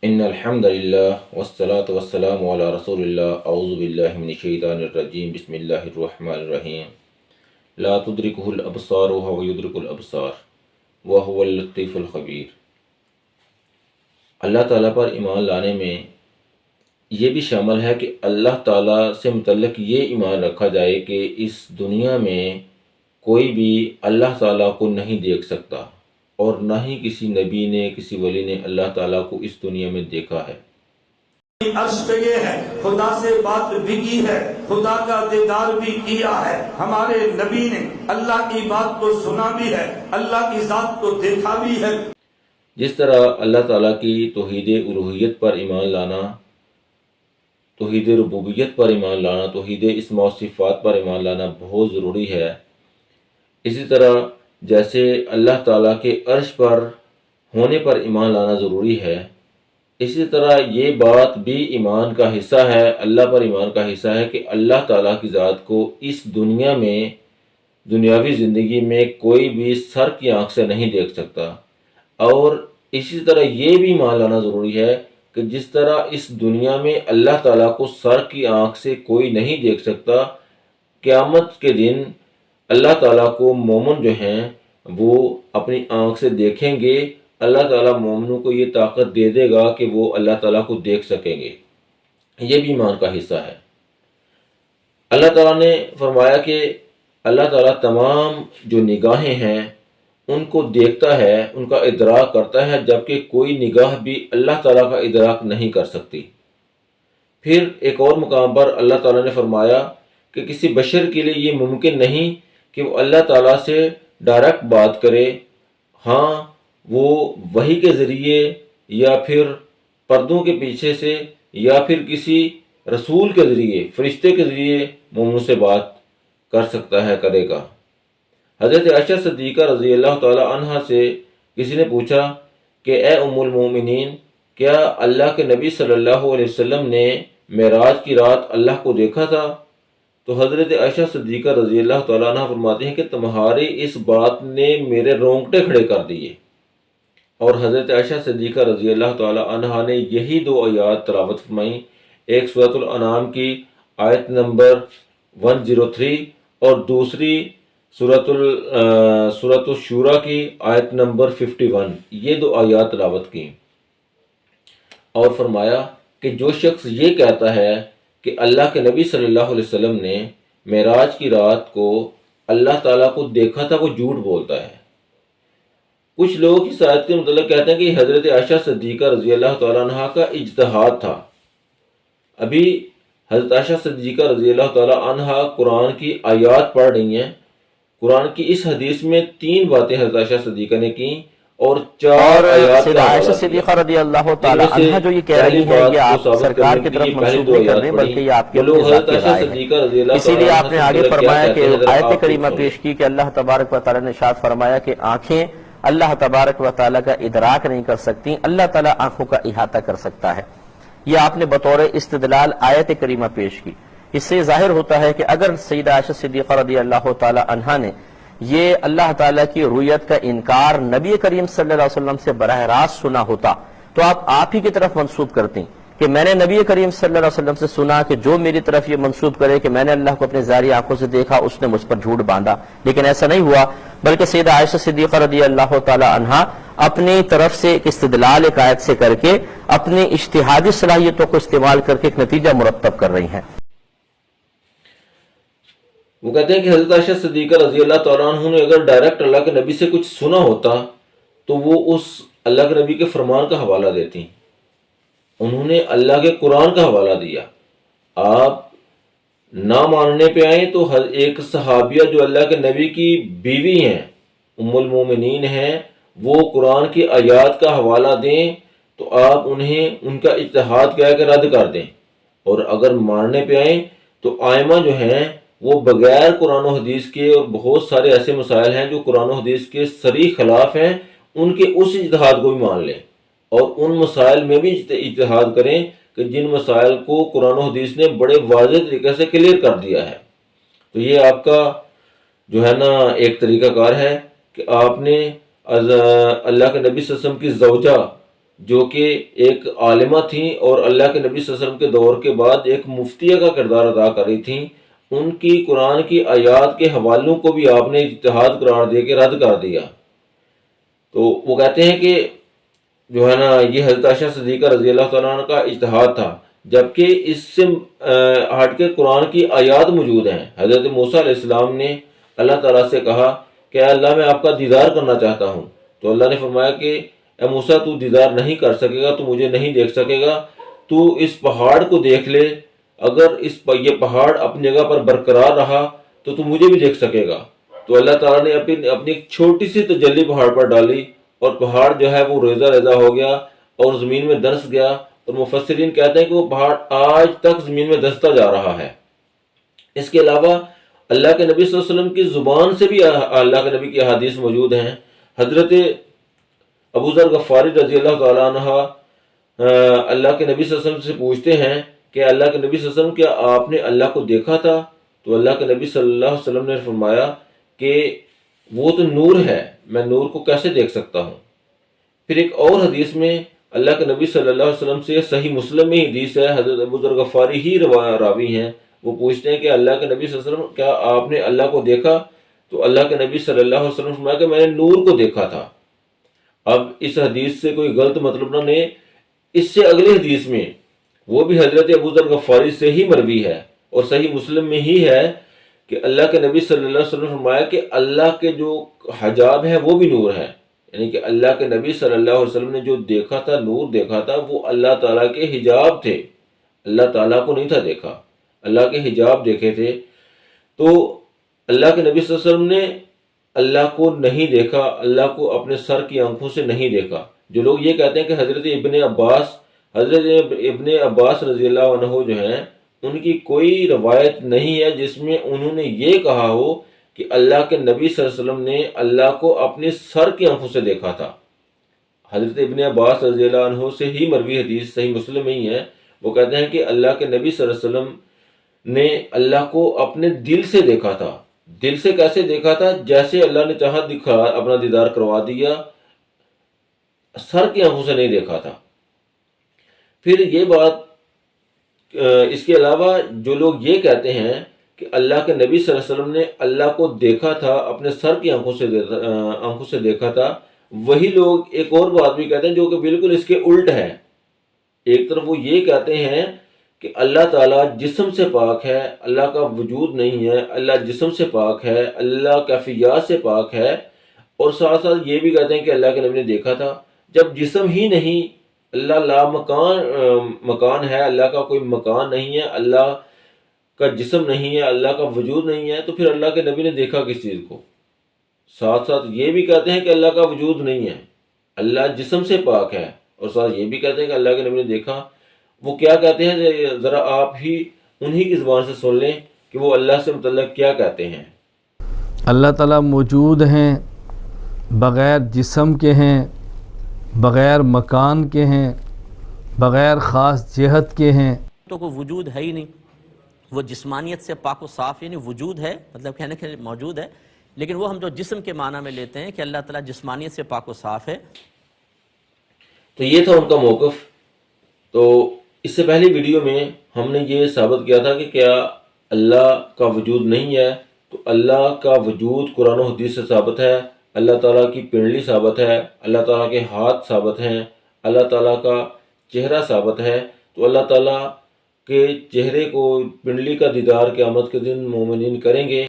ان الحمد للہ والصلاة والسلام علی رسول اللہ اعوذ باللہ من الشیطان الرجیم بسم اللہ الرحمن الرحیم لا تدرکہ الابصار وهو یدرک الابصار وهو اللطیف الخبیر۔ اللہ تعالیٰ پر ایمان لانے میں یہ بھی شامل ہے کہ اللہ تعالیٰ سے متعلق یہ ایمان رکھا جائے کہ اس دنیا میں کوئی بھی اللہ تعالیٰ کو نہیں دیکھ سکتا، اور نہ ہی کسی نبی نے کسی ولی نے اللہ تعالیٰ کو اس دنیا میں دیکھا ہے۔ عرش پہ یہ ہے، خدا سے بات بھی کی ہے، خدا کا دیدار بھی کیا ہے، ہمارے نبی نے اللہ کی بات کو سنا بھی ہے، اللہ کی ذات کو دیکھا بھی ہے۔ جس طرح اللہ تعالیٰ کی توحید الوہیت پر ایمان لانا، توحید ربوبیت پر ایمان لانا، توحید اسماء و صفات پر ایمان لانا بہت ضروری ہے، اسی طرح جیسے اللہ تعالیٰ کے عرش پر ہونے پر ایمان لانا ضروری ہے، اسی طرح یہ بات بھی ایمان کا حصہ ہے، اللہ پر ایمان کا حصہ ہے کہ اللہ تعالیٰ کی ذات کو اس دنیا میں دنیاوی زندگی میں کوئی بھی سر کی آنکھ سے نہیں دیکھ سکتا، اور اسی طرح یہ بھی مان لانا ضروری ہے کہ جس طرح اس دنیا میں اللہ تعالیٰ کو سر کی آنکھ سے کوئی نہیں دیکھ سکتا، قیامت کے دن اللہ تعالیٰ کو مومن جو ہیں وہ اپنی آنکھ سے دیکھیں گے۔ اللہ تعالیٰ مومنوں کو یہ طاقت دے دے گا کہ وہ اللہ تعالیٰ کو دیکھ سکیں گے، یہ بھی ایمان کا حصہ ہے۔ اللہ تعالیٰ نے فرمایا کہ اللہ تعالیٰ تمام جو نگاہیں ہیں ان کو دیکھتا ہے، ان کا ادراک کرتا ہے، جبکہ کوئی نگاہ بھی اللہ تعالیٰ کا ادراک نہیں کر سکتی۔ پھر ایک اور مقام پر اللہ تعالیٰ نے فرمایا کہ کسی بشر کے لیے یہ ممکن نہیں کہ وہ اللہ تعالیٰ سے ڈائریکٹ بات کرے، ہاں وہ وحی کے ذریعے یا پھر پردوں کے پیچھے سے یا پھر کسی رسول کے ذریعے، فرشتے کے ذریعے مومنوں سے بات کر سکتا ہے، کرے گا۔ حضرت عائشہ صدیقہ رضی اللہ تعالی عنہ سے کسی نے پوچھا کہ اے ام المومنین، کیا اللہ کے نبی صلی اللہ علیہ وسلم نے معراج کی رات اللہ کو دیکھا تھا؟ تو حضرت عائشہ صدیقہ رضی اللہ تعالیٰ عنہ فرماتے ہیں کہ تمہاری اس بات نے میرے رونگٹے کھڑے کر دیے، اور حضرت عائشہ صدیقہ رضی اللہ تعالیٰ عنہ نے یہی دو آیات تلاوت فرمائیں، ایک سورۃ الانعام کی آیت نمبر 103 اور دوسری سورۃ الشورى کی آیت نمبر 51، یہ دو آیات تلاوت کی، اور فرمایا کہ جو شخص یہ کہتا ہے کہ اللہ کے نبی صلی اللہ علیہ وسلم نے معراج کی رات کو اللہ تعالیٰ کو دیکھا تھا، وہ جھوٹ بولتا ہے۔ کچھ لوگ اس آیت کے متعلق کہتے ہیں کہ حضرت عائشہ صدیقہ رضی اللہ تعالیٰ عنہ کا اجتہاد تھا۔ ابھی حضرت عائشہ صدیقہ رضی اللہ تعالیٰ عنہ قرآن کی آیات پڑھ رہی ہیں، قرآن کی اس حدیث میں 3 باتیں حضرت عائشہ صدیقہ نے کی اور 4 آیات سیدہ عائشہ صدیقہ رضی اللہ تعالی عنہ جو یہ کہہ رہی ہیں، یہ آپ سرکار کی طرف منسوب نہیں کر رہے بلکہ یہ آپ کی اپنی ذاتی رائے ہے۔ اسی لیے آپ نے آگے فرمایا کہ آیت کریمہ پیش کی کہ اللہ تبارک و تعالی نے ارشاد فرمایا کہ آنکھیں اللہ تبارک و تعالی کا ادراک نہیں کر سکتی، اللہ تعالی آنکھوں کا احاطہ کر سکتا ہے۔ یہ آپ نے بطور استدلال آیت کریمہ پیش کی۔ اس سے ظاہر ہوتا ہے کہ اگر سیدہ عائشہ صدیقہ رضی اللہ تعالی عنہ نے یہ اللہ تعالیٰ کی رؤیت کا انکار نبی کریم صلی اللہ علیہ وسلم سے براہ راست سنا ہوتا تو آپ ہی کی طرف منسوب کرتی کہ میں نے نبی کریم صلی اللہ علیہ وسلم سے سنا کہ جو میری طرف یہ منسوب کرے کہ میں نے اللہ کو اپنے ظاہری آنکھوں سے دیکھا، اس نے مجھ پر جھوٹ باندھا، لیکن ایسا نہیں ہوا، بلکہ سیدہ عائشہ صدیقہ رضی اللہ تعالی عنہا اپنی طرف سے ایک استدلال ایک آیت سے کر کے اپنی اجتہادی صلاحیتوں کو استعمال کر کے ایک نتیجہ مرتب کر رہی ہیں۔ وہ کہتے ہیں کہ حضرت عائشہ صدیقہ رضی اللہ تعالیٰ عنہ نے اگر ڈائریکٹ اللہ کے نبی سے کچھ سنا ہوتا تو وہ اس اللہ کے نبی کے فرمان کا حوالہ دیتی، انہوں نے اللہ کے قرآن کا حوالہ دیا۔ آپ نہ ماننے پہ آئیں تو ایک صحابیہ جو اللہ کے نبی کی بیوی ہیں، ام المومنین ہیں، وہ قرآن کی آیات کا حوالہ دیں تو آپ انہیں ان کا اجتہاد کہہ کے رد کر دیں، اور اگر ماننے پہ آئیں تو آئمہ جو ہیں وہ بغیر قرآن و حدیث کے، اور بہت سارے ایسے مسائل ہیں جو قرآن و حدیث کے صریح خلاف ہیں، ان کے اس اجتہاد کو بھی مان لیں اور ان مسائل میں بھی اجتہاد کریں کہ جن مسائل کو قرآن و حدیث نے بڑے واضح طریقے سے کلیئر کر دیا ہے۔ تو یہ آپ کا جو ہے نا ایک طریقہ کار ہے کہ آپ نے اللہ کے نبی صلی اللہ علیہ وسلم کی زوجہ جو کہ ایک عالمہ تھیں اور اللہ کے نبی صلی اللہ علیہ وسلم کے دور کے بعد ایک مفتیہ کا کردار ادا کر رہی تھیں، ان کی قرآن کی آیات کے حوالوں کو بھی آپ نے اجتہاد قرار دے کے رد کر دیا۔ تو وہ کہتے ہیں کہ جو ہے نا یہ حضرت عائشہ صدیقہ رضی اللہ تعالیٰ عنہ کا اجتہاد تھا، جبکہ اس سے ہٹ کے قرآن کی آیات موجود ہیں۔ حضرت موسیٰ علیہ السلام نے اللہ تعالیٰ سے کہا کہ اے اللہ میں آپ کا دیدار کرنا چاہتا ہوں، تو اللہ نے فرمایا کہ اے موسیٰ تو دیدار نہیں کر سکے گا، تو مجھے نہیں دیکھ سکے گا، تو اس پہاڑ کو دیکھ لے، اگر یہ پہاڑ اپنی جگہ پر برقرار رہا تو مجھے بھی دیکھ سکے گا۔ تو اللہ تعالیٰ نے اپنی ایک چھوٹی سی تجلی پہاڑ پر ڈالی اور پہاڑ جو ہے وہ ریزہ ریزہ ہو گیا اور زمین میں دھنس گیا، اور مفسرین کہتے ہیں کہ وہ پہاڑ آج تک زمین میں دھنستا جا رہا ہے۔ اس کے علاوہ اللہ کے نبی صلی اللہ علیہ وسلم کی زبان سے بھی اللہ کے نبی کی احادیث موجود ہیں۔ حضرت ابو ذر غفاری رضی اللہ تعالیٰ عنہ اللہ کے نبی صلی اللہ علیہ وسلم سے پوچھتے ہیں کہ اللہ کے نبی صلی اللہ علیہ وسلم کیا آپ نے اللہ کو دیکھا تھا؟ تو اللہ کے نبی صلی اللہ علیہ وسلم نے فرمایا کہ وہ تو نور ہے، میں نور کو کیسے دیکھ سکتا ہوں۔ پھر ایک اور حدیث میں اللہ کے نبی صلی اللہ علیہ وسلم سے، صحیح مسلم میں حدیث ہے، حضرت ابو ذر غفاری ہی راوی ہیں، وہ پوچھتے ہیں کہ اللہ کے نبی صلی اللہ علیہ وسلم کیا آپ نے اللہ کو دیکھا؟ تو اللہ کے نبی صلی اللہ علیہ وسلم فرمایا کہ میں نے نور کو دیکھا تھا۔ اب اس حدیث سے کوئی غلط مطلب نہ لیں، اس سے اگلی حدیث میں وہ بھی حضرت ابو ذر غفاری سے ہی مروی ہے اور صحیح مسلم میں ہی ہے کہ اللہ کے نبی صلی اللہ علیہ وسلم نے فرمایا کہ اللہ کے جو حجاب ہے وہ بھی نور ہے، یعنی کہ اللہ کے نبی صلی اللہ علیہ وسلم نے جو دیکھا تھا، نور دیکھا تھا، وہ اللہ تعالیٰ کے حجاب تھے، اللہ تعالیٰ کو نہیں تھا دیکھا، اللہ کے حجاب دیکھے تھے۔ تو اللہ کے نبی صلی اللہ علیہ وسلم نے اللہ کو نہیں دیکھا، اللہ کو اپنے سر کی آنکھوں سے نہیں دیکھا۔ جو لوگ یہ کہتے ہیں کہ حضرت ابن عباس رضی اللہ عنہ جو ہیں، ان کی کوئی روایت نہیں ہے جس میں انہوں نے یہ کہا ہو کہ اللہ کے نبی صلی اللہ علیہ وسلم نے اللہ کو اپنے سر کی آنکھوں سے دیکھا تھا۔ حضرت ابن عباس رضی اللہ عنہ سے ہی مروی حدیث صحیح مسلم میں ہی ہے، وہ کہتے ہیں کہ اللہ کے نبی صلی اللہ علیہ وسلم نے اللہ کو اپنے دل سے دیکھا تھا۔ دل سے کیسے دیکھا تھا؟ جیسے اللہ نے چاہا دکھا، اپنا دیدار کروا دیا، سر کی آنکھوں سے نہیں دیکھا تھا۔ پھر یہ بات، اس کے علاوہ جو لوگ یہ کہتے ہیں کہ اللہ کے نبی صلی اللہ علیہ وسلم نے اللہ کو دیکھا تھا، اپنے سر کی آنکھوں سے دیکھا تھا، وہی لوگ ایک اور بات بھی کہتے ہیں جو کہ بالکل اس کے الٹ ہے۔ ایک طرف وہ یہ کہتے ہیں کہ اللہ تعالیٰ جسم سے پاک ہے، اللہ کا وجود نہیں ہے، اللہ جسم سے پاک ہے، اللہ کیفیات سے پاک ہے، اور ساتھ ساتھ یہ بھی کہتے ہیں کہ اللہ کے نبی نے دیکھا تھا۔ جب جسم ہی نہیں، اللہ لا مکان ہے، اللہ کا کوئی مکان نہیں ہے، اللہ کا جسم نہیں ہے، اللہ کا وجود نہیں ہے، تو پھر اللہ کے نبی نے دیکھا کس چیز کو؟ ساتھ ساتھ یہ بھی کہتے ہیں کہ اللہ کا وجود نہیں ہے، اللہ جسم سے پاک ہے، اور ساتھ یہ بھی کہتے ہیں کہ اللہ کے نبی نے دیکھا۔ وہ کیا کہتے ہیں؟ ذرا آپ ہی انہی کی زبان سے سن لیں کہ وہ اللہ سے متعلق کیا کہتے ہیں۔ اللہ تعالیٰ موجود ہیں، بغیر جسم کے ہیں، بغیر مکان کے ہیں، بغیر خاص جہت کے ہیں۔ تو کوئی وجود ہے ہی نہیں، وہ جسمانیت سے پاک و صاف، یعنی وجود ہے، مطلب کہنے کے موجود ہے، لیکن وہ ہم جو جسم کے معنی میں لیتے ہیں کہ اللہ تعالیٰ جسمانیت سے پاک و صاف ہے۔ تو یہ تھا ان کا موقف۔ تو اس سے پہلی ویڈیو میں ہم نے یہ ثابت کیا تھا کہ کیا اللہ کا وجود نہیں ہے، تو اللہ کا وجود قرآن و حدیث سے ثابت ہے، اللہ تعالیٰ کی پنڈلی ثابت ہے، اللہ تعالیٰ کے ہاتھ ثابت ہیں، اللہ تعالیٰ کا چہرہ ثابت ہے۔ تو اللہ تعالیٰ کے چہرے کو، پنڈلی کا دیدار قیامت کے دن مومنین کریں گے۔